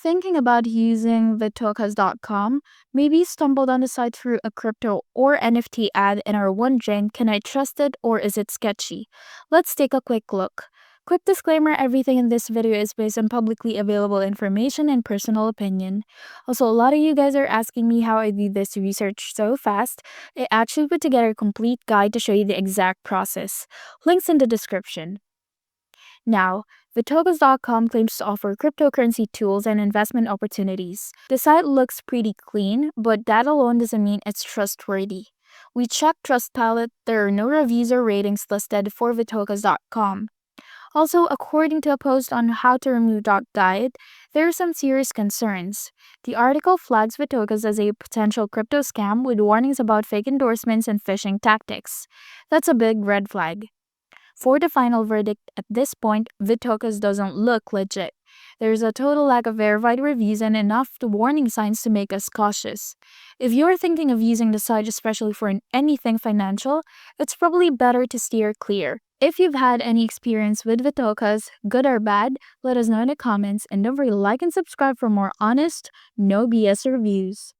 thinking about using vitokas.com, maybe stumbled on the site through a crypto or NFT ad and are wondering, can I trust it or is it sketchy? Let's take a quick look. Quick disclaimer, everything in this video is based on publicly available information and personal opinion. Also, a lot of you guys are asking me how I do this research so fast. I actually put together a complete guide to show you the exact process. Links in the description. Now, vitokas.com claims to offer cryptocurrency tools and investment opportunities. The site looks pretty clean, but that alone doesn't mean it's trustworthy. We checked Trustpilot, there are no reviews or ratings listed for vitokas.com. Also, according to a post on how to remove .diet, there are some serious concerns. The article flags Vitokas as a potential crypto scam with warnings about fake endorsements and phishing tactics. That's a big red flag. For the final verdict, at this point, Vitokas doesn't look legit. There's a total lack of verified reviews and enough warning signs to make us cautious. If you're thinking of using the site especially for anything financial, it's probably better to steer clear. If you've had any experience with Vitokas, good or bad, let us know in the comments and don't forget to like and subscribe for more honest, no BS reviews.